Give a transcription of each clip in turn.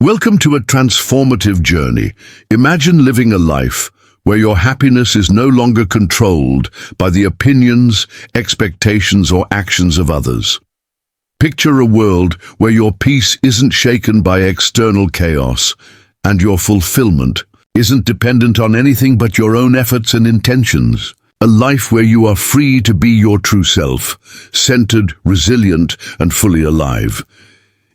Welcome to a transformative journey. Imagine living a life where your happiness is no longer controlled by the opinions, expectations, or actions of others. Picture a world where your peace isn't shaken by external chaos and your fulfillment isn't dependent on anything but your own efforts and intentions. A life where you are free to be your true self, centered, resilient, and fully alive.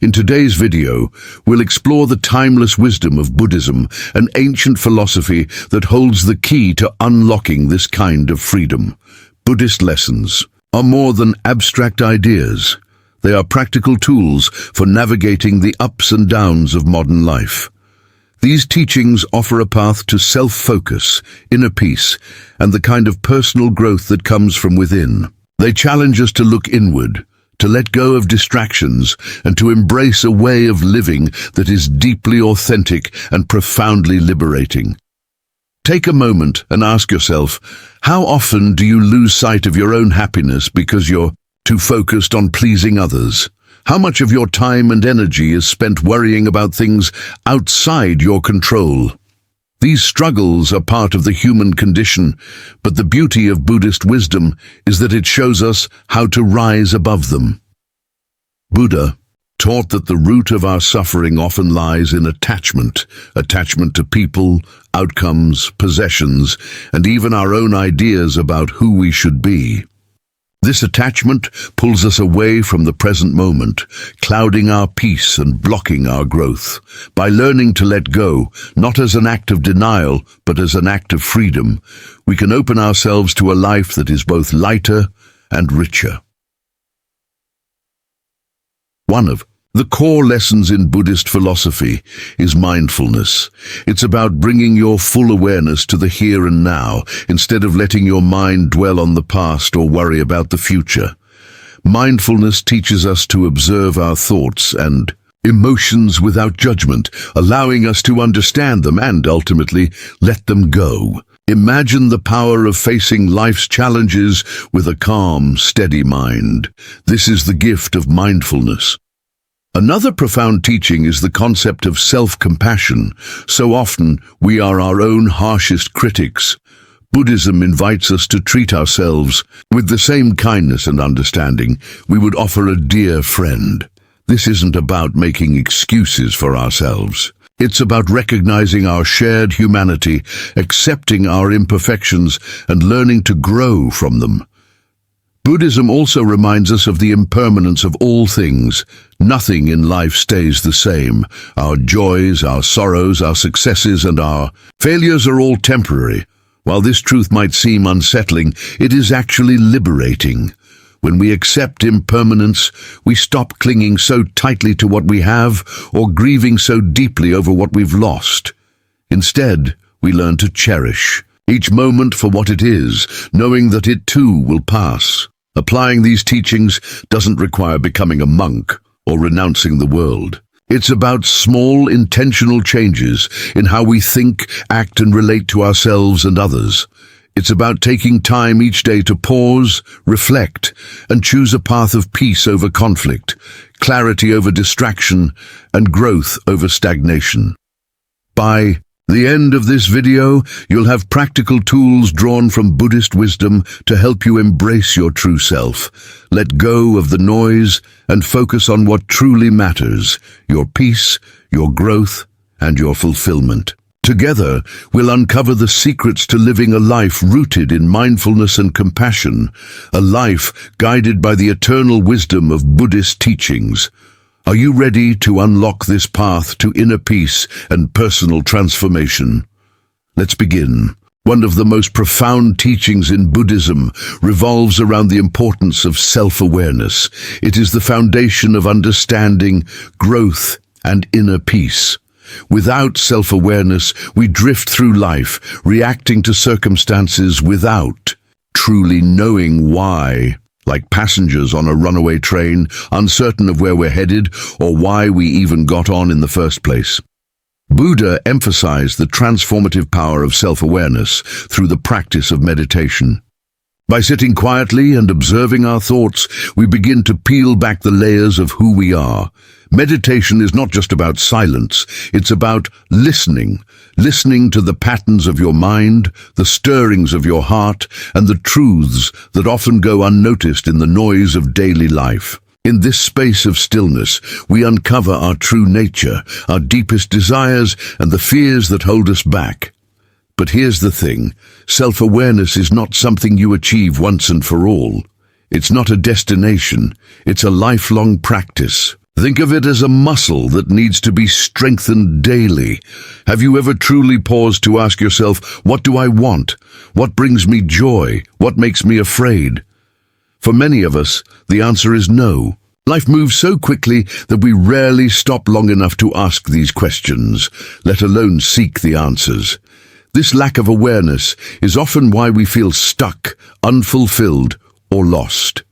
In today's video, we'll explore the timeless wisdom of Buddhism, an ancient philosophy that holds the key to unlocking this kind of freedom. Buddhist lessons are more than abstract ideas. They are practical tools for navigating the ups and downs of modern life. These teachings offer a path to self-focus, inner peace, and the kind of personal growth that comes from within. They challenge us to look inward, to let go of distractions, and to embrace a way of living that is deeply authentic and profoundly liberating. Take a moment and ask yourself, how often do you lose sight of your own happiness because you're too focused on pleasing others? How much of your time and energy is spent worrying about things outside your control? These struggles are part of the human condition, but the beauty of Buddhist wisdom is that it shows us how to rise above them. Buddha taught that the root of our suffering often lies in attachment to people, outcomes, possessions, and even our own ideas about who we should be. This attachment pulls us away from the present moment, clouding our peace and blocking our growth. By learning to let go, not as an act of denial, but as an act of freedom, we can open ourselves to a life that is both lighter and richer. One of the core lessons in Buddhist philosophy is mindfulness. It's about bringing your full awareness to the here and now, instead of letting your mind dwell on the past or worry about the future. Mindfulness teaches us to observe our thoughts and emotions without judgment, allowing us to understand them and, ultimately, let them go. Imagine the power of facing life's challenges with a calm, steady mind. This is the gift of mindfulness. Another profound teaching is the concept of self-compassion. So often, we are our own harshest critics. Buddhism invites us to treat ourselves with the same kindness and understanding we would offer a dear friend. This isn't about making excuses for ourselves. It's about recognizing our shared humanity, accepting our imperfections, and learning to grow from them. Buddhism also reminds us of the impermanence of all things. Nothing in life stays the same. Our joys, our sorrows, our successes, and our failures are all temporary. While this truth might seem unsettling, it is actually liberating. When we accept impermanence, we stop clinging so tightly to what we have or grieving so deeply over what we've lost. Instead, we learn to cherish each moment for what it is, knowing that it too will pass. Applying these teachings doesn't require becoming a monk or renouncing the world. It's about small, intentional changes in how we think, act, and relate to ourselves and others. It's about taking time each day to pause, reflect, and choose a path of peace over conflict, clarity over distraction, and growth over stagnation. By the end of this video, you'll have practical tools drawn from Buddhist wisdom to help you embrace your true self. Let go of the noise and focus on what truly matters: your peace, your growth, and your fulfillment. Together, we'll uncover the secrets to living a life rooted in mindfulness and compassion, a life guided by the eternal wisdom of Buddhist teachings. Are you ready to unlock this path to inner peace and personal transformation? Let's begin. One of the most profound teachings in Buddhism revolves around the importance of self-awareness. It is the foundation of understanding, growth, and inner peace. Without self-awareness, we drift through life, reacting to circumstances without truly knowing why. Like passengers on a runaway train, uncertain of where we're headed or why we even got on in the first place. Buddha emphasized the transformative power of self-awareness through the practice of meditation. By sitting quietly and observing our thoughts, we begin to peel back the layers of who we are. Meditation is not just about silence, it's about listening to the patterns of your mind, the stirrings of your heart, and the truths that often go unnoticed in the noise of daily life. In this space of stillness, we uncover our true nature, our deepest desires, and the fears that hold us back. But here's the thing, self-awareness is not something you achieve once and for all. It's not a destination, it's a lifelong practice. Think of it as a muscle that needs to be strengthened daily. Have you ever truly paused to ask yourself, what do I want? What brings me joy? What makes me afraid? For many of us, the answer is no. Life moves so quickly that we rarely stop long enough to ask these questions, let alone seek the answers. This lack of awareness is often why we feel stuck, unfulfilled, or lost.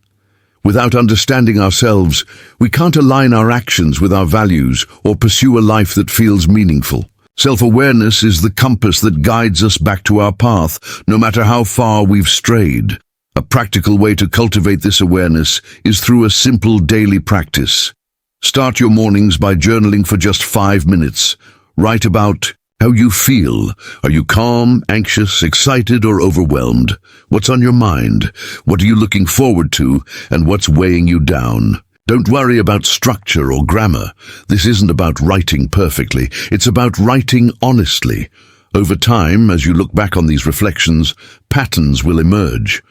Without understanding ourselves, we can't align our actions with our values or pursue a life that feels meaningful. Self-awareness is the compass that guides us back to our path, no matter how far we've strayed. A practical way to cultivate this awareness is through a simple daily practice. Start your mornings by journaling for just 5 minutes. Write about how you feel. Are you calm, anxious, excited, or overwhelmed? What's on your mind? What are you looking forward to? And what's weighing you down? Don't worry about structure or grammar. This isn't about writing perfectly. It's about writing honestly. Over time, as you look back on these reflections, patterns will emerge.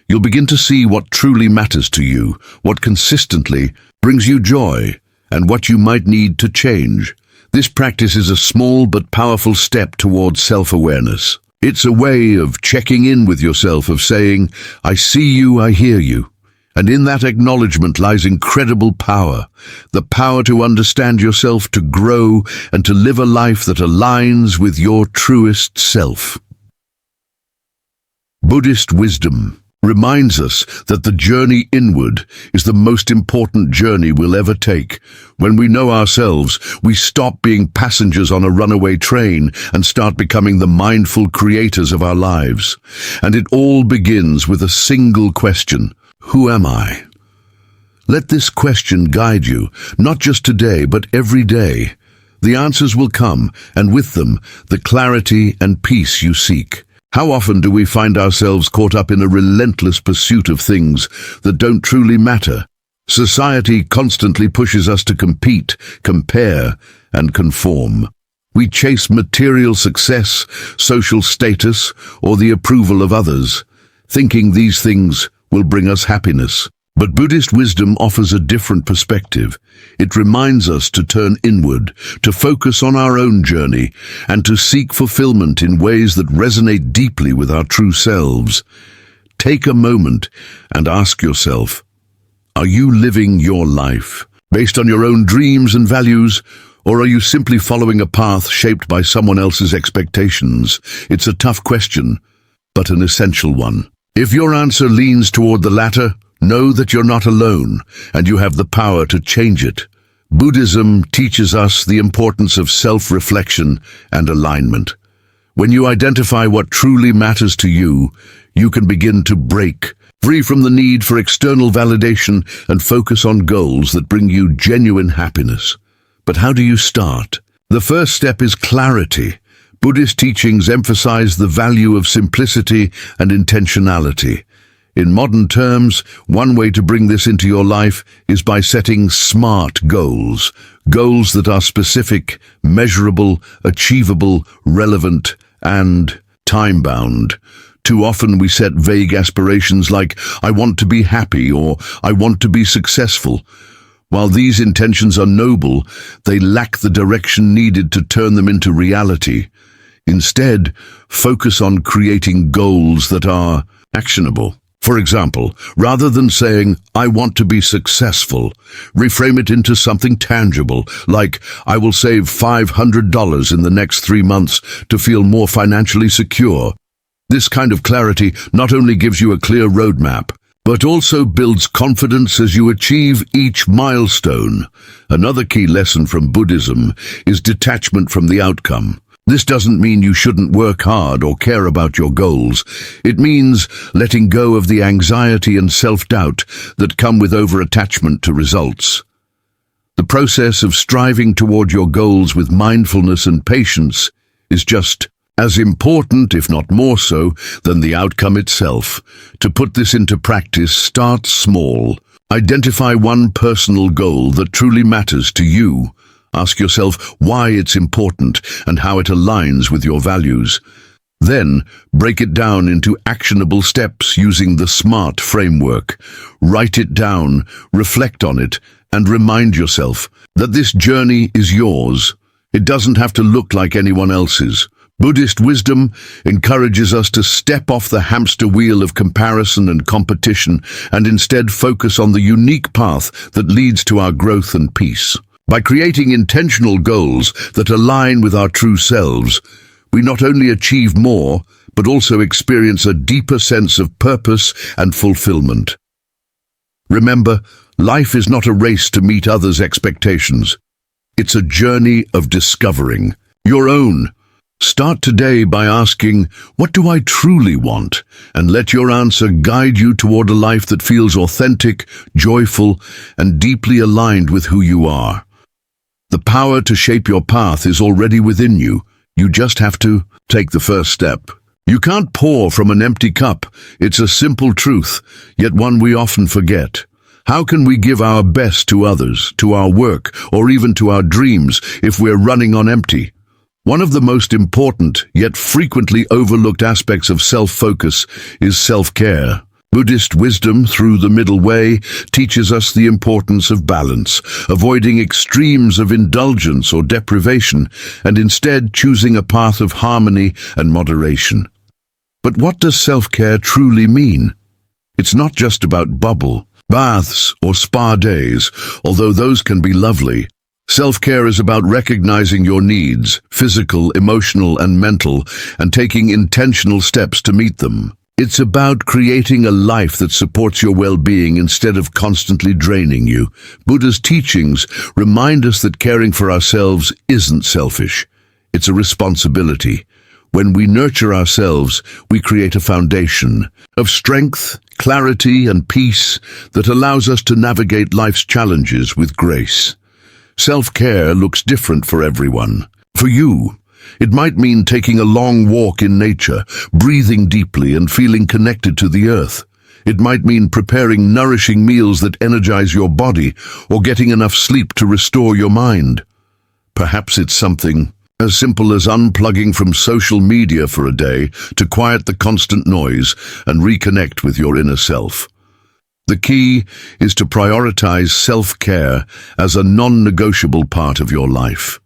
You'll begin to see what truly matters to you, what consistently brings you joy, and what you might need to change. This practice is a small but powerful step towards self-awareness. It's a way of checking in with yourself, of saying, I see you, I hear you. And in that acknowledgement lies incredible power, the power to understand yourself, to grow, and to live a life that aligns with your truest self. Buddhist wisdom reminds us that the journey inward is the most important journey we'll ever take. When we know ourselves, we stop being passengers on a runaway train and start becoming the mindful creators of our lives. And it all begins with a single question: who am I? Let this question guide you, not just today, but every day. The answers will come, and with them, the clarity and peace you seek. How often do we find ourselves caught up in a relentless pursuit of things that don't truly matter? Society constantly pushes us to compete, compare, and conform. We chase material success, social status, or the approval of others, thinking these things will bring us happiness. But Buddhist wisdom offers a different perspective. It reminds us to turn inward, to focus on our own journey, and to seek fulfillment in ways that resonate deeply with our true selves. Take a moment and ask yourself, are you living your life based on your own dreams and values, or are you simply following a path shaped by someone else's expectations? It's a tough question, but an essential one. If your answer leans toward the latter, know that you're not alone, and you have the power to change it. Buddhism teaches us the importance of self-reflection and alignment. When you identify what truly matters to you, you can begin to break free from the need for external validation and focus on goals that bring you genuine happiness. But how do you start? The first step is clarity. Buddhist teachings emphasize the value of simplicity and intentionality. In modern terms, one way to bring this into your life is by setting SMART goals. Goals that are specific, measurable, achievable, relevant, and time-bound. Too often we set vague aspirations like, I want to be happy, or I want to be successful. While these intentions are noble, they lack the direction needed to turn them into reality. Instead, focus on creating goals that are actionable. For example, rather than saying, I want to be successful, reframe it into something tangible, like, I will save $500 in the next 3 months to feel more financially secure. This kind of clarity not only gives you a clear roadmap, but also builds confidence as you achieve each milestone. Another key lesson from Buddhism is detachment from the outcome. This doesn't mean you shouldn't work hard or care about your goals. It means letting go of the anxiety and self-doubt that come with over-attachment to results. The process of striving toward your goals with mindfulness and patience is just as important, if not more so, than the outcome itself. To put this into practice, start small. Identify one personal goal that truly matters to you. Ask yourself why it's important and how it aligns with your values. Then, break it down into actionable steps using the SMART framework. Write it down, reflect on it, and remind yourself that this journey is yours. It doesn't have to look like anyone else's. Buddhist wisdom encourages us to step off the hamster wheel of comparison and competition and instead focus on the unique path that leads to our growth and peace. By creating intentional goals that align with our true selves, we not only achieve more, but also experience a deeper sense of purpose and fulfillment. Remember, life is not a race to meet others' expectations. It's a journey of discovering your own. Start today by asking, what do I truly want? And let your answer guide you toward a life that feels authentic, joyful, and deeply aligned with who you are. The power to shape your path is already within you. You just have to take the first step. You can't pour from an empty cup. It's a simple truth, yet one we often forget. How can we give our best to others, to our work, or even to our dreams if we're running on empty? One of the most important, yet frequently overlooked aspects of self-focus is self-care. Buddhist wisdom, through the middle way, teaches us the importance of balance, avoiding extremes of indulgence or deprivation, and instead choosing a path of harmony and moderation. But what does self-care truly mean? It's not just about bubble baths or spa days, although those can be lovely. Self-care is about recognizing your needs, physical, emotional, and mental, and taking intentional steps to meet them. It's about creating a life that supports your well-being instead of constantly draining you. Buddha's teachings remind us that caring for ourselves isn't selfish. It's a responsibility. When we nurture ourselves, we create a foundation of strength, clarity, and peace that allows us to navigate life's challenges with grace. Self-care looks different for everyone. For you, it might mean taking a long walk in nature, breathing deeply and feeling connected to the earth. It might mean preparing nourishing meals that energize your body or getting enough sleep to restore your mind. Perhaps it's something as simple as unplugging from social media for a day to quiet the constant noise and reconnect with your inner self. The key is to prioritize self-care as a non-negotiable part of your life.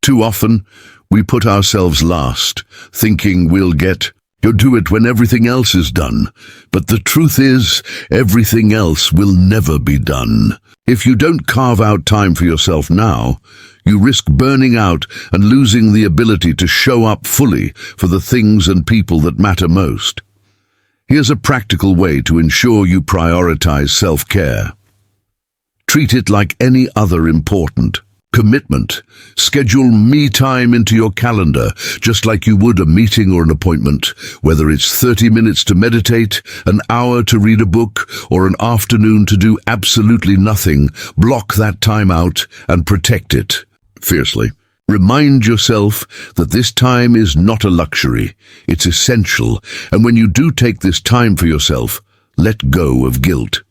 Too often, we put ourselves last, thinking we'll do it when everything else is done. But the truth is, everything else will never be done. If you don't carve out time for yourself now, you risk burning out and losing the ability to show up fully for the things and people that matter most. Here's a practical way to ensure you prioritize self-care. Treat it like any other important commitment. Schedule me time into your calendar, just like you would a meeting or an appointment, whether it's 30 minutes to meditate, an hour to read a book, or an afternoon to do absolutely nothing. Block that time out and protect it fiercely. Remind yourself that this time is not a luxury, it's essential, and when you do take this time for yourself, let go of guilt.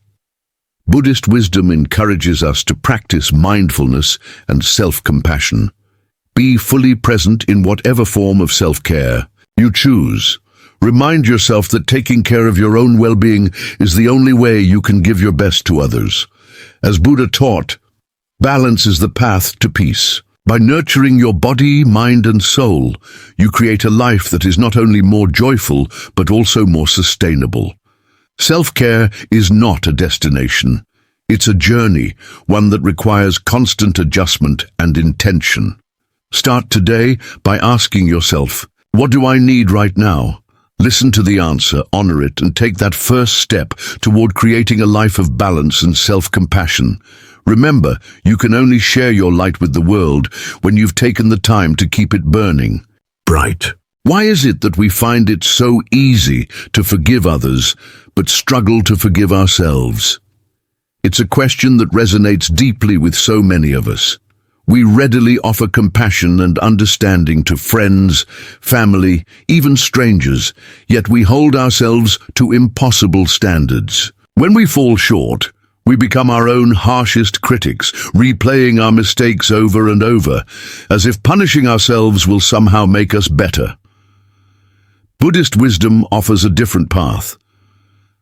Buddhist wisdom encourages us to practice mindfulness and self-compassion. Be fully present in whatever form of self-care you choose. Remind yourself that taking care of your own well-being is the only way you can give your best to others. As Buddha taught, balance is the path to peace. By nurturing your body, mind, and soul, you create a life that is not only more joyful, but also more sustainable. Self-care is not a destination. It's a journey, one that requires constant adjustment and intention. Start today by asking yourself, what do I need right now? Listen to the answer, honor it, and take that first step toward creating a life of balance and self-compassion. Remember, you can only share your light with the world when you've taken the time to keep it burning. bright. Why is it that we find it so easy to forgive others, but struggle to forgive ourselves? It's a question that resonates deeply with so many of us. We readily offer compassion and understanding to friends, family, even strangers, yet we hold ourselves to impossible standards. When we fall short, we become our own harshest critics, replaying our mistakes over and over, as if punishing ourselves will somehow make us better. Buddhist wisdom offers a different path.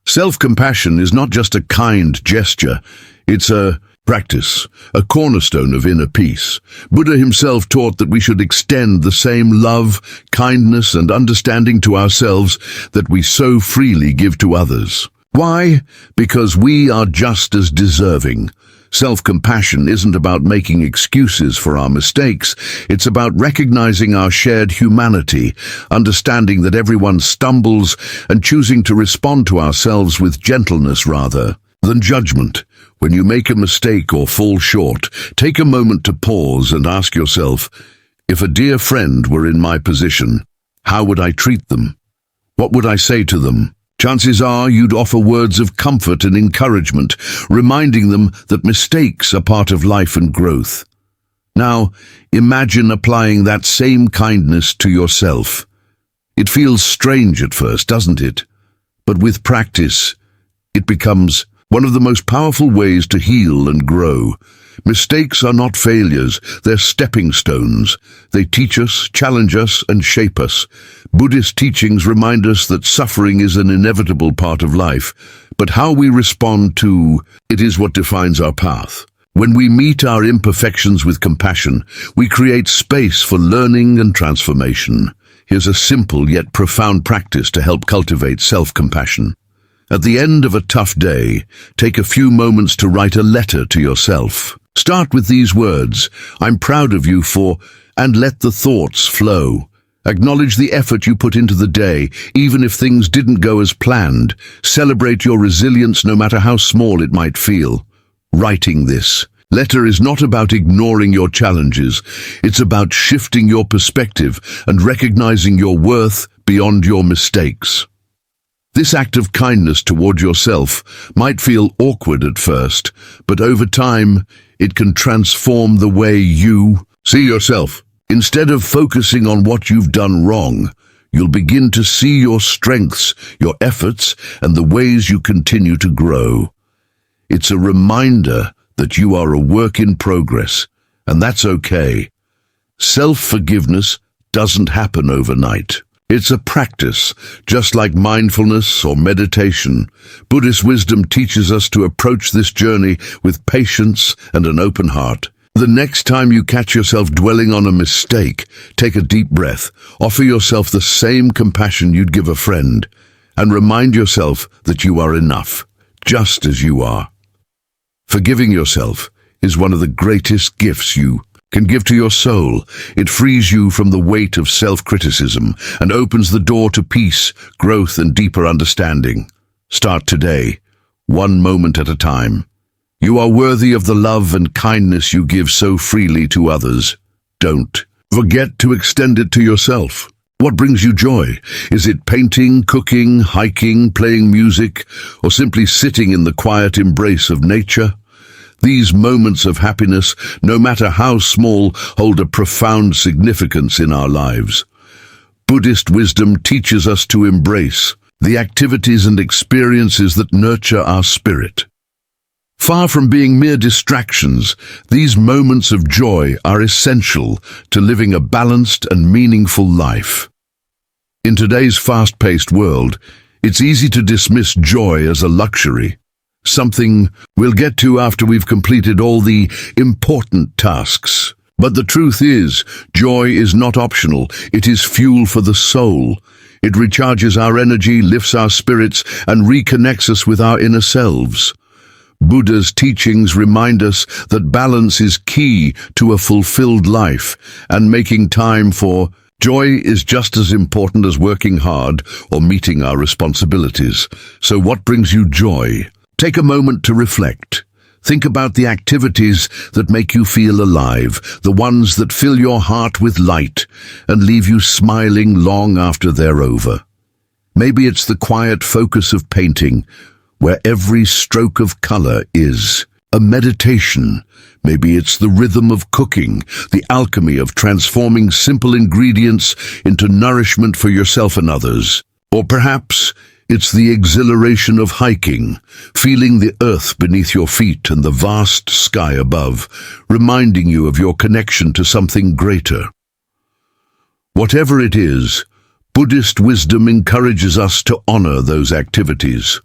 Self-compassion is not just a kind gesture, it's a practice, a cornerstone of inner peace. Buddha himself taught that we should extend the same love, kindness, and understanding to ourselves that we so freely give to others. Why? Because we are just as deserving. Self-compassion isn't about making excuses for our mistakes. It's about recognizing our shared humanity, understanding that everyone stumbles, and choosing to respond to ourselves with gentleness rather than judgment. When you make a mistake or fall short, take a moment to pause and ask yourself, if a dear friend were in my position, how would I treat them? What would I say to them? Chances are you'd offer words of comfort and encouragement, reminding them that mistakes are part of life and growth. Now, imagine applying that same kindness to yourself. It feels strange at first, doesn't it? But with practice, it becomes one of the most powerful ways to heal and grow. Mistakes are not failures, they're stepping stones. They teach us, challenge us, and shape us. Buddhist teachings remind us that suffering is an inevitable part of life, but how we respond to it is what defines our path. When we meet our imperfections with compassion, we create space for learning and transformation. Here's a simple yet profound practice to help cultivate self-compassion. At the end of a tough day, take a few moments to write a letter to yourself. Start with these words, I'm proud of you for, and let the thoughts flow. Acknowledge the effort you put into the day, even if things didn't go as planned. Celebrate your resilience no matter how small it might feel. Writing this letter is not about ignoring your challenges. It's about shifting your perspective and recognizing your worth beyond your mistakes. This act of kindness toward yourself might feel awkward at first, but over time, it can transform the way you see yourself. Instead of focusing on what you've done wrong, you'll begin to see your strengths, your efforts, and the ways you continue to grow. It's a reminder that you are a work in progress, and that's okay. Self-forgiveness doesn't happen overnight. It's a practice, just like mindfulness or meditation. Buddhist wisdom teaches us to approach this journey with patience and an open heart. The next time you catch yourself dwelling on a mistake, take a deep breath, offer yourself the same compassion you'd give a friend, and remind yourself that you are enough, just as you are. Forgiving yourself is one of the greatest gifts you can give to your soul. It frees you from the weight of self-criticism and opens the door to peace, growth, and deeper understanding. Start today, one moment at a time. You are worthy of the love and kindness you give so freely to others. Don't forget to extend it to yourself. What brings you joy? Is it painting, cooking, hiking, playing music, or simply sitting in the quiet embrace of nature? These moments of happiness, no matter how small, hold a profound significance in our lives. Buddhist wisdom teaches us to embrace the activities and experiences that nurture our spirit. Far from being mere distractions, these moments of joy are essential to living a balanced and meaningful life. In today's fast-paced world, it's easy to dismiss joy as a luxury, something we'll get to after we've completed all the important tasks. But the truth is, joy is not optional. It is fuel for the soul. It recharges our energy, lifts our spirits, and reconnects us with our inner selves. Buddha's teachings remind us that balance is key to a fulfilled life, and making time for joy is just as important as working hard or meeting our responsibilities. So what brings you joy? Take a moment to reflect. Think about the activities that make you feel alive, the ones that fill your heart with light and leave you smiling long after they're over. Maybe it's the quiet focus of painting, where every stroke of color is a meditation. Maybe it's the rhythm of cooking, the alchemy of transforming simple ingredients into nourishment for yourself and others. Or perhaps it's the exhilaration of hiking, feeling the earth beneath your feet and the vast sky above, reminding you of your connection to something greater. Whatever it is, Buddhist wisdom encourages us to honor those activities.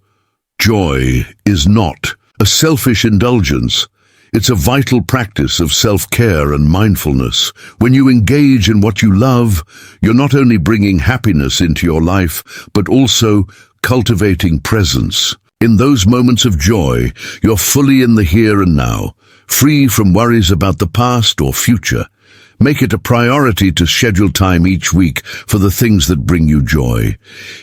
Joy is not a selfish indulgence. It's a vital practice of self-care and mindfulness. When you engage in what you love, you're not only bringing happiness into your life, but also cultivating presence. In those moments of joy, you're fully in the here and now, free from worries about the past or future. Make it a priority to schedule time each week for the things that bring you joy.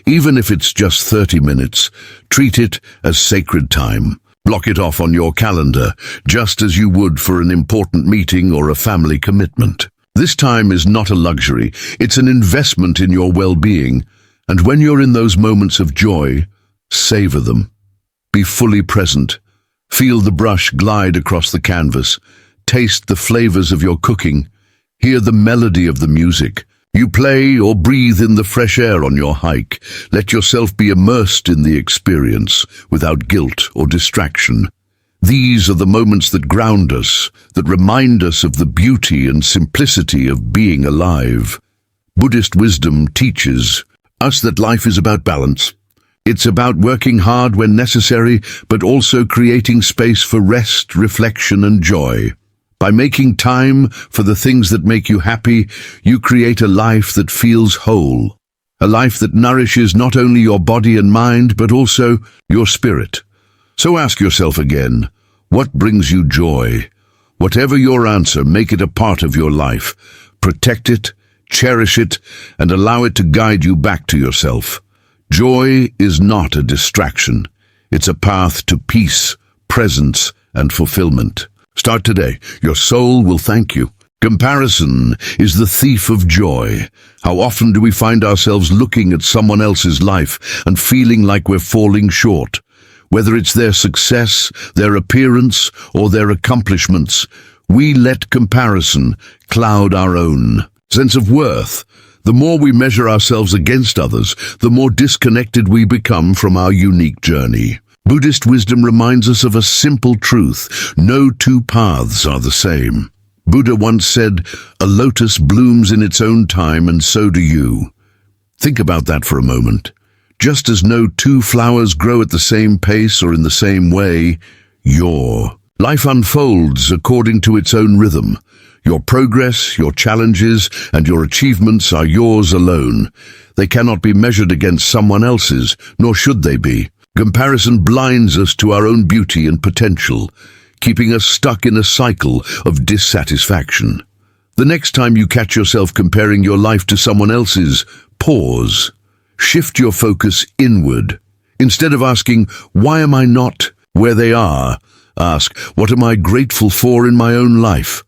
Even if it's just 30 minutes, treat it as sacred time. Block it off on your calendar, just as you would for an important meeting or a family commitment. This time is not a luxury, it's an investment in your well-being. And when you're in those moments of joy, savor them. Be fully present. Feel the brush glide across the canvas. Taste the flavors of your cooking. Hear the melody of the music. You play or breathe in the fresh air on your hike. Let yourself be immersed in the experience without guilt or distraction. These are the moments that ground us, that remind us of the beauty and simplicity of being alive. Buddhist wisdom teaches us that life is about balance. It's about working hard when necessary, but also creating space for rest, reflection, and joy. By making time for the things that make you happy, you create a life that feels whole. A life that nourishes not only your body and mind, but also your spirit. So ask yourself again, what brings you joy? Whatever your answer, make it a part of your life. Protect it, cherish it, and allow it to guide you back to yourself. Joy is not a distraction. It's a path to peace, presence, and fulfillment. Start today. Your soul will thank you. Comparison is the thief of joy. How often do we find ourselves looking at someone else's life and feeling like we're falling short? Whether it's their success, their appearance, or their accomplishments, we let comparison cloud our own sense of worth. The more we measure ourselves against others, the more disconnected we become from our unique journey. Buddhist wisdom reminds us of a simple truth: no two paths are the same. Buddha once said, "A lotus blooms in its own time, and so do you." Think about that for a moment. Just as no two flowers grow at the same pace or in the same way, your life unfolds according to its own rhythm. Your progress, your challenges, and your achievements are yours alone. They cannot be measured against someone else's, nor should they be. Comparison blinds us to our own beauty and potential, keeping us stuck in a cycle of dissatisfaction. The next time you catch yourself comparing your life to someone else's, pause. Shift your focus inward. Instead of asking, "Why am I not where they are?" ask, "What am I grateful for in my own life?"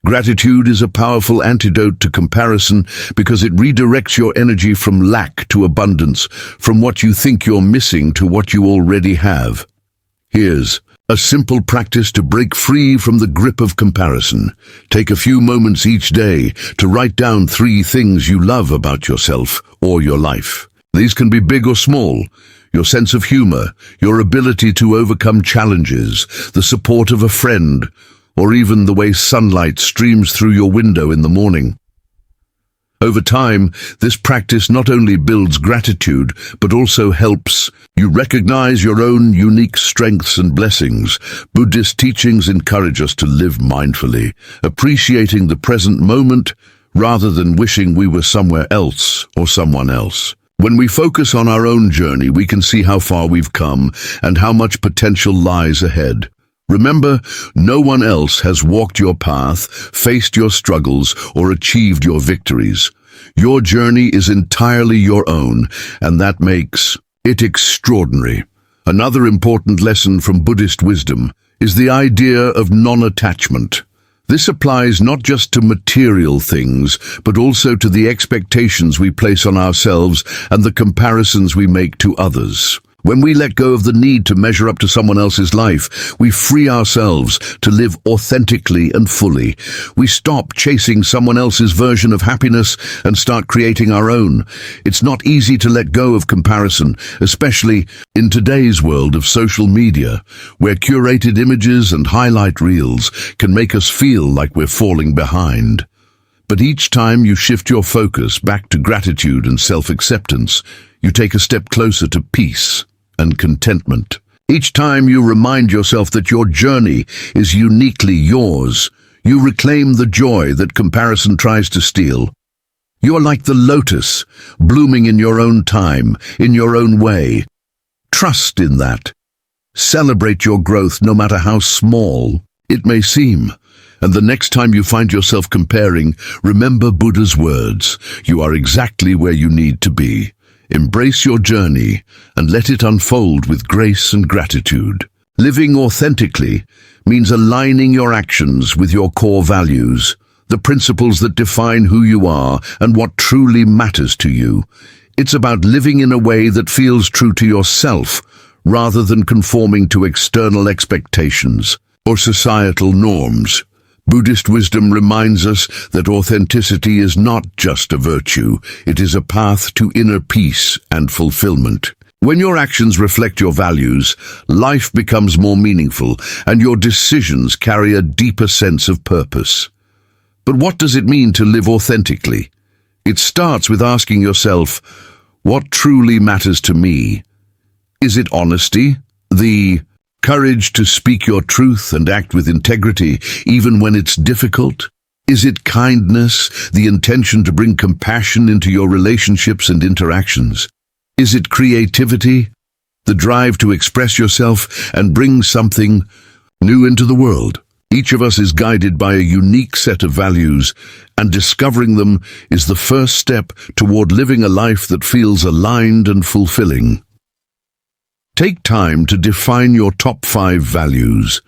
Gratitude is a powerful antidote to comparison because it redirects your energy from lack to abundance, from what you think you're missing to what you already have. Here's a simple practice to break free from the grip of comparison. Take a few moments each day to write down 3 things you love about yourself or your life. These can be big or small: your sense of humor, your ability to overcome challenges, the support of a friend, or even the way sunlight streams through your window in the morning. Over time, this practice not only builds gratitude, but also helps you recognize your own unique strengths and blessings. Buddhist teachings encourage us to live mindfully, appreciating the present moment rather than wishing we were somewhere else or someone else. When we focus on our own journey, we can see how far we've come and how much potential lies ahead. Remember, no one else has walked your path, faced your struggles, or achieved your victories. Your journey is entirely your own, and that makes it extraordinary. Another important lesson from Buddhist wisdom is the idea of non-attachment. This applies not just to material things, but also to the expectations we place on ourselves and the comparisons we make to others. When we let go of the need to measure up to someone else's life, we free ourselves to live authentically and fully. We stop chasing someone else's version of happiness and start creating our own. It's not easy to let go of comparison, especially in today's world of social media, where curated images and highlight reels can make us feel like we're falling behind. But each time you shift your focus back to gratitude and self-acceptance, you take a step closer to peace and contentment. Each time you remind yourself that your journey is uniquely yours, you reclaim the joy that comparison tries to steal. You are like the lotus, blooming in your own time, in your own way. Trust in that. Celebrate your growth no matter how small it may seem. And the next time you find yourself comparing, remember Buddha's words: you are exactly where you need to be. Embrace your journey and let it unfold with grace and gratitude. Living authentically means aligning your actions with your core values, the principles that define who you are and what truly matters to you. It's about living in a way that feels true to yourself, rather than conforming to external expectations or societal norms. Buddhist wisdom reminds us that authenticity is not just a virtue, it is a path to inner peace and fulfillment. When your actions reflect your values, life becomes more meaningful and your decisions carry a deeper sense of purpose. But what does it mean to live authentically? It starts with asking yourself, what truly matters to me? Is it honesty, the courage to speak your truth and act with integrity, even when it's difficult? Is it kindness, the intention to bring compassion into your relationships and interactions? Is it creativity, the drive to express yourself and bring something new into the world? Each of us is guided by a unique set of values, and discovering them is the first step toward living a life that feels aligned and fulfilling. Take time to define your top 5 values.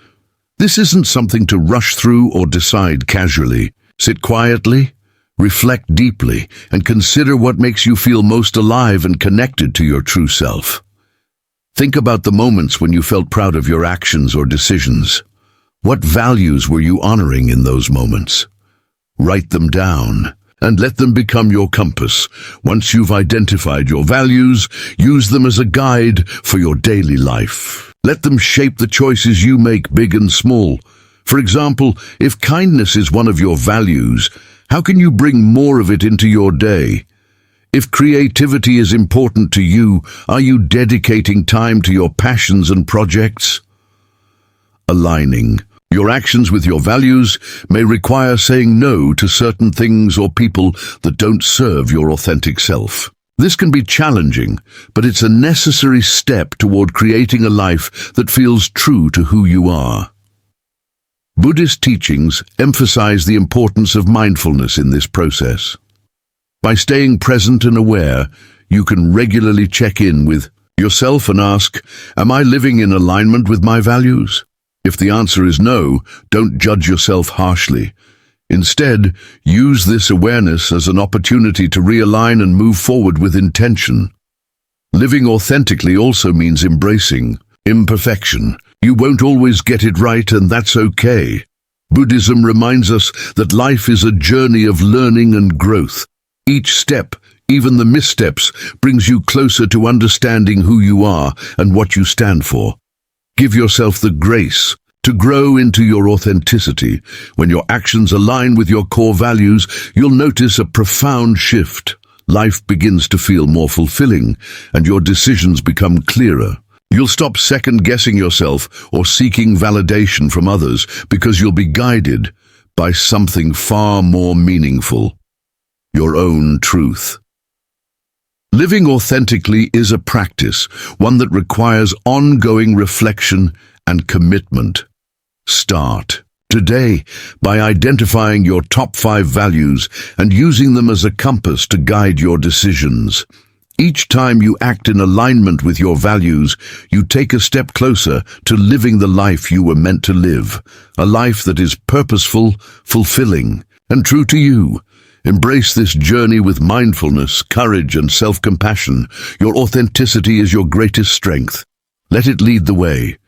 This isn't something to rush through or decide casually. Sit quietly, reflect deeply, and consider what makes you feel most alive and connected to your true self. Think about the moments when you felt proud of your actions or decisions. What values were you honoring in those moments? Write them down and let them become your compass. Once you've identified your values, use them as a guide for your daily life. Let them shape the choices you make, big and small. For example, if kindness is one of your values, how can you bring more of it into your day? If creativity is important to you, are you dedicating time to your passions and projects? Aligning your actions with your values may require saying no to certain things or people that don't serve your authentic self. This can be challenging, but it's a necessary step toward creating a life that feels true to who you are. Buddhist teachings emphasize the importance of mindfulness in this process. By staying present and aware, you can regularly check in with yourself and ask, am I living in alignment with my values? If the answer is no, don't judge yourself harshly. Instead, use this awareness as an opportunity to realign and move forward with intention. Living authentically also means embracing imperfection. You won't always get it right, and that's okay. Buddhism reminds us that life is a journey of learning and growth. Each step, even the missteps, brings you closer to understanding who you are and what you stand for. Give yourself the grace to grow into your authenticity. When your actions align with your core values, you'll notice a profound shift. Life begins to feel more fulfilling, and your decisions become clearer. You'll stop second-guessing yourself or seeking validation from others, because you'll be guided by something far more meaningful: your own truth. Living authentically is a practice, one that requires ongoing reflection and commitment. Start today by identifying your top 5 values and using them as a compass to guide your decisions. Each time you act in alignment with your values, you take a step closer to living the life you were meant to live, a life that is purposeful, fulfilling, and true to you. Embrace this journey with mindfulness, courage, and self-compassion. Your authenticity is your greatest strength. Let it lead the way.